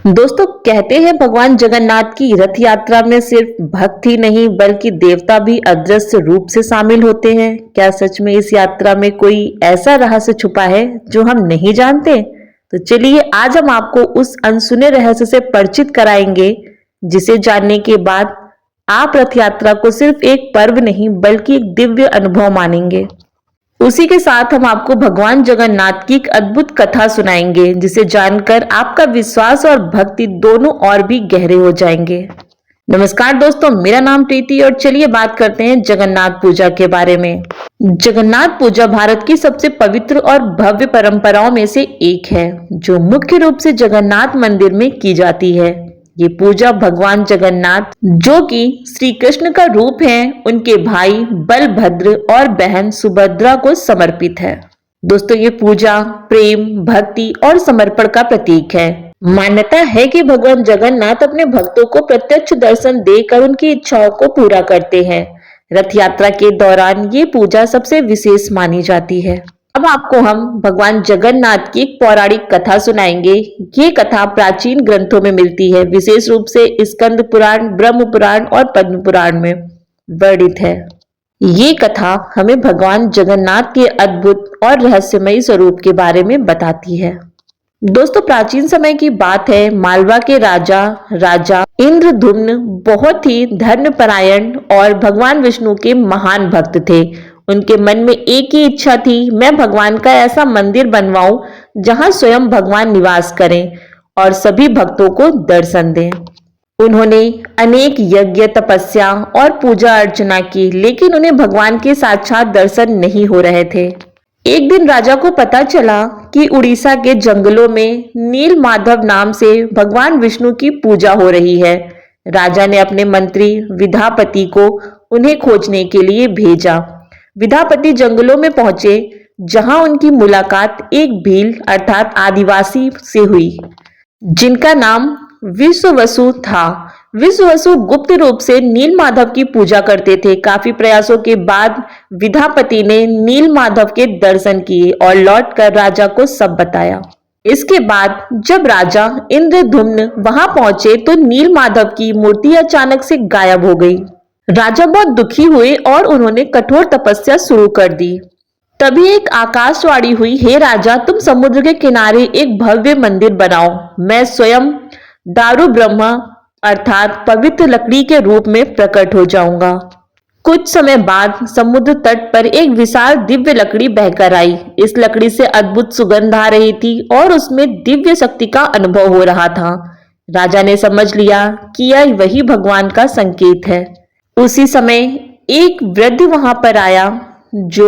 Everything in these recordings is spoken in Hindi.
दोस्तों कहते हैं भगवान जगन्नाथ की रथ यात्रा में सिर्फ भक्त ही नहीं बल्कि देवता भी अदृश्य रूप से शामिल होते हैं। क्या सच में इस यात्रा में कोई ऐसा रहस्य छुपा है जो हम नहीं जानते? तो चलिए आज हम आपको उस अनसुने रहस्य से परिचित कराएंगे, जिसे जानने के बाद आप रथ यात्रा को सिर्फ एक पर्व नहीं बल्कि एक दिव्य अनुभव मानेंगे। उसी के साथ हम आपको भगवान जगन्नाथ की एक अद्भुत कथा सुनाएंगे, जिसे जानकर आपका विश्वास और भक्ति दोनों और भी गहरे हो जाएंगे। नमस्कार दोस्तों, मेरा नाम प्रीति और चलिए बात करते हैं जगन्नाथ पूजा के बारे में। जगन्नाथ पूजा भारत की सबसे पवित्र और भव्य परंपराओं में से एक है, जो मुख्य रूप से जगन्नाथ मंदिर में की जाती है। ये पूजा भगवान जगन्नाथ, जो कि श्री कृष्ण का रूप है, उनके भाई बलभद्र और बहन सुभद्रा को समर्पित है। दोस्तों ये पूजा प्रेम, भक्ति और समर्पण का प्रतीक है। मान्यता है कि भगवान जगन्नाथ अपने भक्तों को प्रत्यक्ष दर्शन देकर उनकी इच्छाओं को पूरा करते हैं। रथ यात्रा के दौरान ये पूजा सबसे विशेष मानी जाती है। अब आपको हम भगवान जगन्नाथ की एक पौराणिक कथा सुनाएंगे। ये कथा प्राचीन ग्रंथों में मिलती है, विशेष रूप से स्कंद पुराण, ब्रह्म पुराण और पद्म पुराण में वर्णित है। ये कथा हमें भगवान जगन्नाथ के अद्भुत और रहस्यमयी स्वरूप के बारे में बताती है। दोस्तों प्राचीन समय की बात है। मालवा के राजा इंद्रद्युम्न बहुत ही धर्मपरायण और भगवान विष्णु के महान भक्त थे। उनके मन में एक ही इच्छा थी, मैं भगवान का ऐसा मंदिर बनवाऊं जहां स्वयं भगवान निवास करें और सभी भक्तों को दर्शन दें। उन्होंने अनेक यज्ञ, तपस्या और पूजा अर्चना की, लेकिन उन्हें भगवान के साक्षात दर्शन नहीं हो रहे थे। एक दिन राजा को पता चला कि उड़ीसा के जंगलों में नील माधव नाम से भगवान विष्णु की पूजा हो रही है। राजा ने अपने मंत्री विधापति को उन्हें खोजने के लिए भेजा। विधापति जंगलों में पहुंचे, जहां उनकी मुलाकात एक भील अर्थात आदिवासी से हुई, जिनका नाम विश्ववसु था। विश्ववसु गुप्त रूप से नील माधव की पूजा करते थे। काफी प्रयासों के बाद विधापति ने नील माधव के दर्शन किए और लौटकर राजा को सब बताया। इसके बाद जब राजा इंद्रद्युम्न वहां पहुंचे तो नील माधव की मूर्ति अचानक से गायब हो गई। राजा बहुत दुखी हुए और उन्होंने कठोर तपस्या शुरू कर दी। तभी एक आकाशवाणी हुई, हे राजा, तुम समुद्र के किनारे एक भव्य मंदिर बनाओ। मैं स्वयं दारु ब्रह्मा अर्थात पवित्र लकड़ी के रूप में प्रकट हो जाऊंगा। कुछ समय बाद समुद्र तट पर एक विशाल दिव्य लकड़ी बहकर आई। इस लकड़ी से अद्भुत सुगंध आ रही थी और उसमें दिव्य शक्ति का अनुभव हो रहा था। राजा ने समझ लिया कि यह वही भगवान का संकेत है। उसी समय एक वृद्ध वहां पर आया जो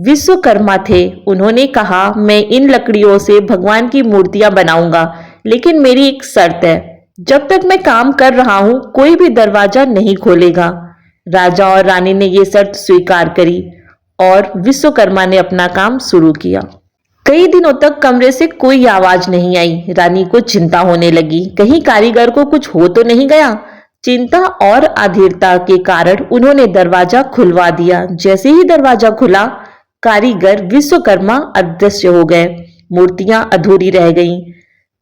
विश्वकर्मा थे। उन्होंने कहा, मैं इन लकड़ियों से भगवान की मूर्तियां बनाऊंगा, लेकिन मेरी एक शर्त है, जब तक मैं काम कर रहा हूं कोई भी दरवाजा नहीं खोलेगा। राजा और रानी ने यह शर्त स्वीकार करी और विश्वकर्मा ने अपना काम शुरू किया। कई दिनों तक कमरे से कोई आवाज नहीं आई। रानी को चिंता होने लगी, कहीं कारीगर को कुछ हो तो नहीं गया। चिंता और अधीरता के कारण उन्होंने दरवाजा खुलवा दिया। जैसे ही दरवाजा खुला, कारीगर विश्वकर्मा अदृश्य हो गए। मूर्तियां अधूरी रह गईं।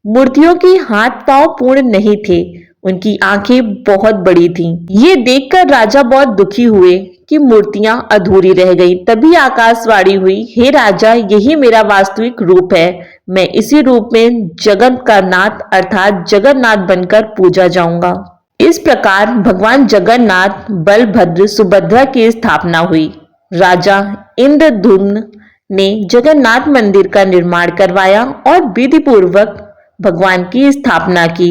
मूर्तियों के हाथ पांव पूर्ण नहीं थे, उनकी आंखें बहुत बड़ी थीं। ये देखकर राजा बहुत दुखी हुए कि मूर्तियां अधूरी रह गईं। तभी आकाशवाणी हुई, हे राजा, यही मेरा वास्तविक रूप है। मैं इसी रूप में जगत का नाथ अर्थात जगन्नाथ बनकर पूजा जाऊंगा। इस प्रकार भगवान जगन्नाथ, बलभद्र, सुभद्रा की स्थापना हुई। राजा इंद्रद्युम्न ने जगन्नाथ मंदिर का निर्माण करवाया और विधि पूर्वक भगवान की स्थापना की।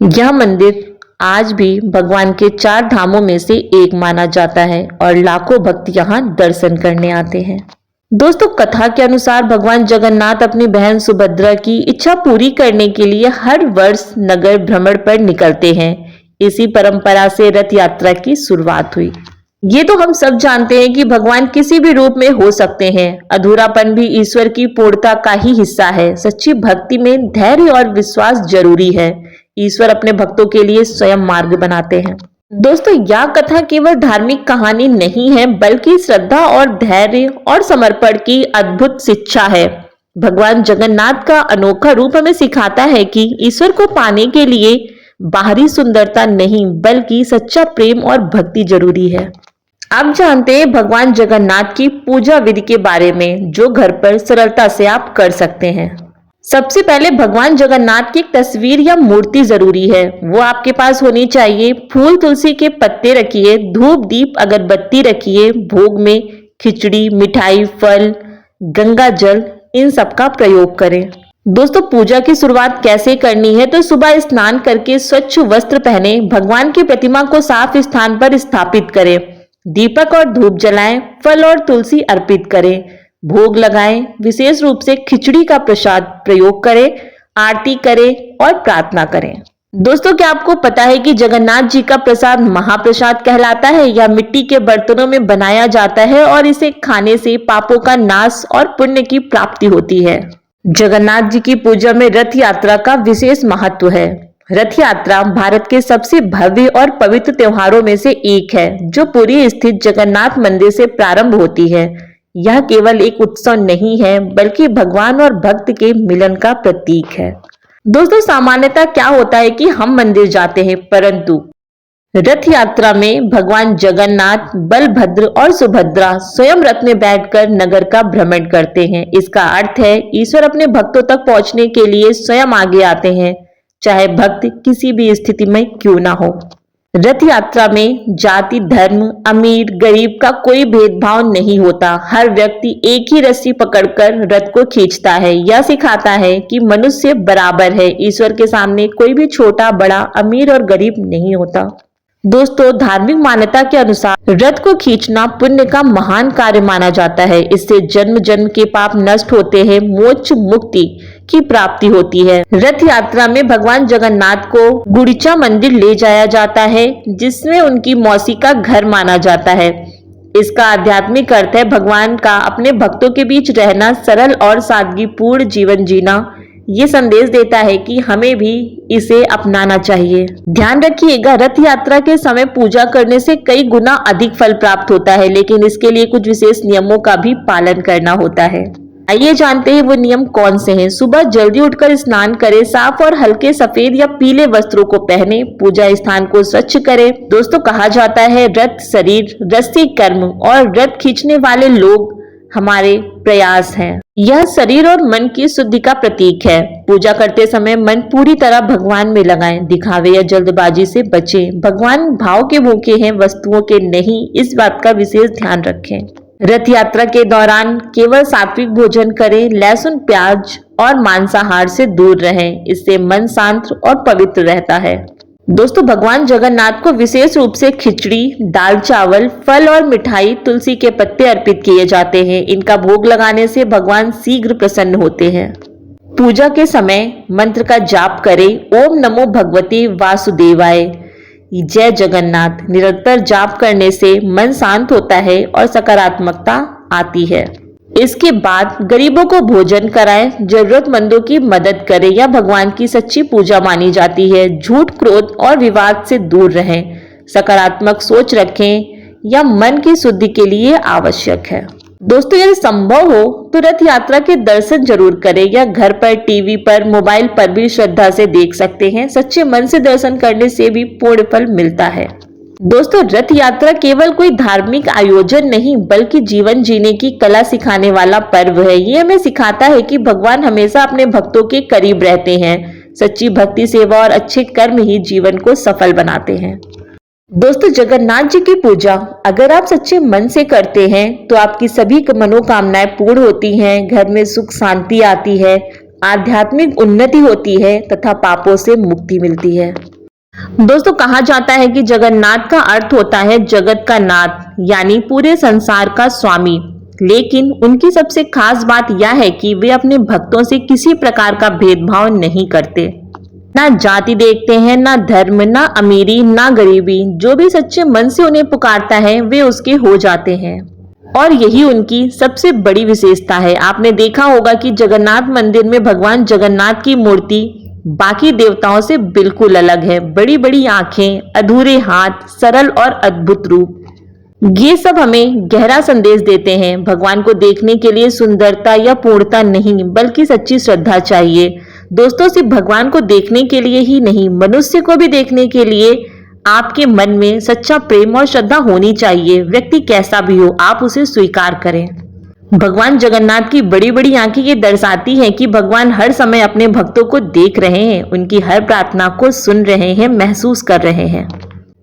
यह मंदिर आज भी भगवान के 4 धामों में से एक माना जाता है और लाखों भक्त यहाँ दर्शन करने आते हैं। दोस्तों कथा के अनुसार भगवान जगन्नाथ अपनी बहन सुभद्रा की इच्छा पूरी करने के लिए हर वर्ष नगर भ्रमण पर निकलते हैं। इसी परंपरा से रथ यात्रा की शुरुआत हुई। ये तो हम सब जानते हैं कि भगवान किसी भी रूप में हो सकते हैं। अधूरापन भी ईश्वर की पूर्णता का ही हिस्सा है। सच्ची भक्ति में धैर्य और विश्वास जरूरी है। ईश्वर अपने भक्तों के लिए स्वयं मार्ग बनाते हैं। दोस्तों यह कथा केवल धार्मिक कहानी नहीं है, बल्कि श्रद्धा और धैर्य और समर्पण की अद्भुत शिक्षा है। भगवान जगन्नाथ का अनोखा रूप हमें सिखाता है कि ईश्वर को पाने के लिए बाहरी सुंदरता नहीं बल्कि सच्चा प्रेम और भक्ति जरूरी है। अब जानते हैं भगवान जगन्नाथ की पूजा विधि के बारे में, जो घर पर सरलता से आप कर सकते हैं। सबसे पहले भगवान जगन्नाथ की एक तस्वीर या मूर्ति जरूरी है, वो आपके पास होनी चाहिए। फूल तुलसी के पत्ते रखिए, धूप दीप अगरबत्ती रखिए, भोग में खिचड़ी, मिठाई, फल, गंगा जल, इन सब का प्रयोग करें। दोस्तों, पूजा की शुरुआत कैसे करनी है, तो सुबह स्नान करके स्वच्छ वस्त्र पहने, भगवान की प्रतिमा को साफ स्थान पर स्थापित करें, दीपक और धूप जलाएं, फल और तुलसी अर्पित करें, भोग लगाएं, विशेष रूप से खिचड़ी का प्रसाद प्रयोग करें, आरती करें और प्रार्थना करें। दोस्तों, क्या आपको पता है कि जगन्नाथ जी का प्रसाद महाप्रसाद कहलाता है? या मिट्टी के बर्तनों में बनाया जाता है और इसे खाने से पापों का नाश और पुण्य की प्राप्ति होती है। जगन्नाथ जी की पूजा में रथ यात्रा का विशेष महत्व है। रथ यात्रा भारत के सबसे भव्य और पवित्र त्योहारों में से एक है, जो पुरी स्थित जगन्नाथ मंदिर से प्रारंभ होती है। यह केवल एक उत्सव नहीं है बल्कि भगवान और भक्त के मिलन का प्रतीक है। दोस्तों, सामान्यतः क्या होता है कि हम मंदिर जाते हैं, परंतु रथ यात्रा में भगवान जगन्नाथ, बलभद्र और सुभद्रा स्वयं रथ में बैठकर नगर का भ्रमण करते हैं। इसका अर्थ है ईश्वर अपने भक्तों तक पहुंचने के लिए स्वयं आगे आते हैं, चाहे भक्त किसी भी स्थिति में क्यों ना हो। रथ यात्रा में जाति, धर्म, अमीर गरीब का कोई भेदभाव नहीं होता। हर व्यक्ति एक ही रस्सी पकड़कर रथ को खींचता है। यह सिखाता है कि मनुष्य बराबर है, ईश्वर के सामने कोई भी छोटा बड़ा, अमीर और गरीब नहीं होता। दोस्तों, धार्मिक मान्यता के अनुसार रथ को खींचना पुण्य का महान कार्य माना जाता है। इससे जन्म जन्म के पाप नष्ट होते हैं, मोक्ष मुक्ति की प्राप्ति होती है। रथ यात्रा में भगवान जगन्नाथ को गुड़िचा मंदिर ले जाया जाता है, जिसमें उनकी मौसी का घर माना जाता है। इसका आध्यात्मिक अर्थ है भगवान का अपने भक्तों के बीच रहना, सरल और सादगीपूर्ण जीवन जीना। ये संदेश देता है कि हमें भी इसे अपनाना चाहिए। ध्यान रखिएगा, रथ यात्रा के समय पूजा करने से कई गुना अधिक फल प्राप्त होता है, लेकिन इसके लिए कुछ विशेष नियमों का भी पालन करना होता है। आइए जानते हैं वो नियम कौन से हैं। सुबह जल्दी उठकर स्नान करें, साफ और हल्के सफेद या पीले वस्त्रों को पहने, पूजा स्थान को स्वच्छ करें। दोस्तों, कहा जाता है रथ शरीर, रस्सी कर्म और रथ खींचने वाले लोग हमारे प्रयास हैं। यह शरीर और मन की शुद्धि का प्रतीक है। पूजा करते समय मन पूरी तरह भगवान में लगाएं, दिखावे या जल्दबाजी से बचें। भगवान भाव के भूखे हैं, वस्तुओं के नहीं, इस बात का विशेष ध्यान रखें। रथ यात्रा के दौरान केवल सात्विक भोजन करें, लहसुन, प्याज और मांसाहार से दूर रहें। इससे मन शांत और पवित्र रहता है। दोस्तों, भगवान जगन्नाथ को विशेष रूप से खिचड़ी, दाल चावल, फल और मिठाई, तुलसी के पत्ते अर्पित किए जाते हैं। इनका भोग लगाने से भगवान शीघ्र प्रसन्न होते हैं। पूजा के समय मंत्र का जाप करें, ओम नमो भगवते वासुदेवाय, जय जगन्नाथ। निरंतर जाप करने से मन शांत होता है और सकारात्मकता आती है। इसके बाद गरीबों को भोजन कराएं, जरूरतमंदों की मदद करें। यह भगवान की सच्ची पूजा मानी जाती है। झूठ, क्रोध और विवाद से दूर रहें, सकारात्मक सोच रखें, यह मन की शुद्धि के लिए आवश्यक है। दोस्तों, यदि संभव हो तो रथ यात्रा के दर्शन जरूर करें, या घर पर, टीवी पर, मोबाइल पर भी श्रद्धा से देख सकते हैं। सच्चे मन से दर्शन करने से भी पूर्ण फल मिलता है। दोस्तों, रथ यात्रा केवल कोई धार्मिक आयोजन नहीं बल्कि जीवन जीने की कला सिखाने वाला पर्व है। ये हमें सिखाता है कि भगवान हमेशा अपने भक्तों के करीब रहते हैं। सच्ची भक्ति, सेवा और अच्छे कर्म ही जीवन को सफल बनाते हैं। दोस्तों, जगन्नाथ जी की पूजा अगर आप सच्चे मन से करते हैं तो आपकी सभी मनोकामनाएं पूर्ण होती हैं, घर में सुख शांति आती है, आध्यात्मिक उन्नति होती है तथा पापों से मुक्ति मिलती है। दोस्तों, कहा जाता है कि जगन्नाथ का अर्थ होता है जगत का नाथ, यानी पूरे संसार का स्वामी। लेकिन उनकी सबसे खास बात यह है कि वे अपने भक्तों से किसी प्रकार का भेदभाव नहीं करते। ना जाति देखते हैं, ना धर्म, ना अमीरी, ना गरीबी। जो भी सच्चे मन से उन्हें पुकारता है वे उसके हो जाते हैं, और यही उनकी सबसे बड़ी विशेषता है। आपने देखा होगा कि जगन्नाथ मंदिर में भगवान जगन्नाथ की मूर्ति बाकी देवताओं से बिल्कुल अलग है। बड़ी बड़ी आंखें, अधूरे हाथ, सरल और अद्भुत रूप। ये सब हमें गहरा संदेश देते हैं। भगवान को देखने के लिए सुंदरता या पूर्णता नहीं बल्कि सच्ची श्रद्धा चाहिए। दोस्तों, सिर्फ भगवान को देखने के लिए ही नहीं, मनुष्य को भी देखने के लिए आपके मन में सच्चा प्रेम और श्रद्धा होनी चाहिए। व्यक्ति कैसा भी हो, आप उसे स्वीकार करें। भगवान जगन्नाथ की बड़ी बड़ी आंखें ये दर्शाती हैं कि भगवान हर समय अपने भक्तों को देख रहे हैं, उनकी हर प्रार्थना को सुन रहे हैं, महसूस कर रहे हैं।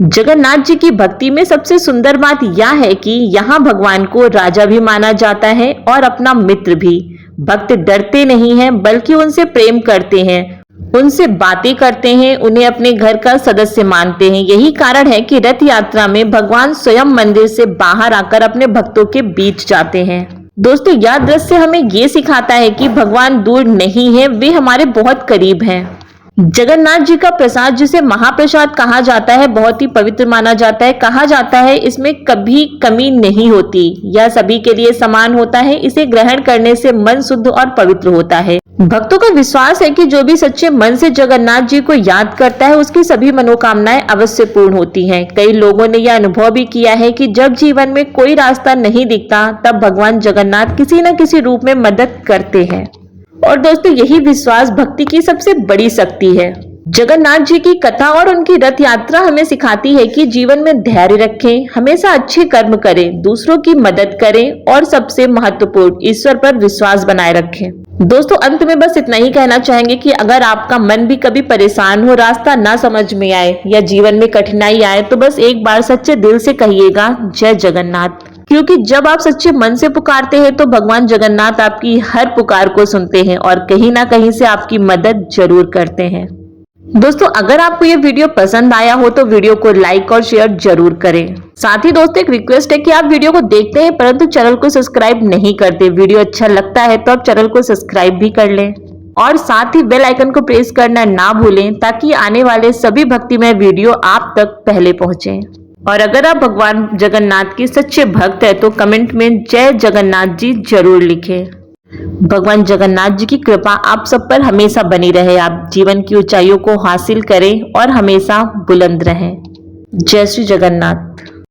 जगन्नाथ जी की भक्ति में सबसे सुंदर बात यह है कि यहाँ भगवान को राजा भी माना जाता है और अपना मित्र भी। भक्त डरते नहीं हैं बल्कि उनसे प्रेम करते हैं, उनसे बातें करते हैं, उन्हें अपने घर का सदस्य मानते हैं। यही कारण है कि रथ यात्रा में भगवान स्वयं मंदिर से बाहर आकर अपने भक्तों के बीच जाते हैं। दोस्तों, यह दृश्य हमें ये सिखाता है कि भगवान दूर नहीं है, वे हमारे बहुत करीब हैं। जगन्नाथ जी का प्रसाद, जिसे महाप्रसाद कहा जाता है, बहुत ही पवित्र माना जाता है। कहा जाता है इसमें कभी कमी नहीं होती, यह सभी के लिए समान होता है। इसे ग्रहण करने से मन शुद्ध और पवित्र होता है। भक्तों का विश्वास है कि जो भी सच्चे मन से जगन्नाथ जी को याद करता है, उसकी सभी मनोकामनाएं अवश्य पूर्ण होती हैं। कई लोगों ने यह अनुभव भी किया है कि जब जीवन में कोई रास्ता नहीं दिखता, तब भगवान जगन्नाथ किसी न किसी रूप में मदद करते हैं। और दोस्तों, यही विश्वास भक्ति की सबसे बड़ी शक्ति है। जगन्नाथ जी की कथा और उनकी रथ यात्रा हमें सिखाती है कि जीवन में धैर्य रखें, हमेशा अच्छे कर्म करें, दूसरों की मदद करें और सबसे महत्वपूर्ण, ईश्वर पर विश्वास बनाए रखें। दोस्तों, अंत में बस इतना ही कहना चाहेंगे कि अगर आपका मन भी कभी परेशान हो, रास्ता ना समझ में आए या जीवन में कठिनाई आए, तो बस एक बार सच्चे दिल से कहिएगा जय जगन्नाथ। क्योंकि जब आप सच्चे मन से पुकारते हैं तो भगवान जगन्नाथ आपकी हर पुकार को सुनते हैं और कहीं ना कहीं से आपकी मदद जरूर करते हैं। दोस्तों, अगर आपको ये वीडियो पसंद आया हो तो वीडियो को लाइक और शेयर जरूर करें। साथ ही दोस्तों, एक रिक्वेस्ट है कि आप वीडियो को देखते हैं परंतु चैनल को सब्सक्राइब नहीं करते। वीडियो अच्छा लगता है तो आप चैनल को सब्सक्राइब भी कर लें और साथ ही बेल आइकन को प्रेस करना ना भूलें, ताकि आने वाले सभी भक्तिमय वीडियो आप तक पहले पहुंचे। और अगर आप भगवान जगन्नाथ के सच्चे भक्त हैं तो कमेंट में जय जगन्नाथ जी जरूर लिखें। भगवान जगन्नाथ जी की कृपा आप सब पर हमेशा बनी रहे। आप जीवन की ऊंचाइयों को हासिल करें और हमेशा बुलंद रहें। जय श्री जगन्नाथ।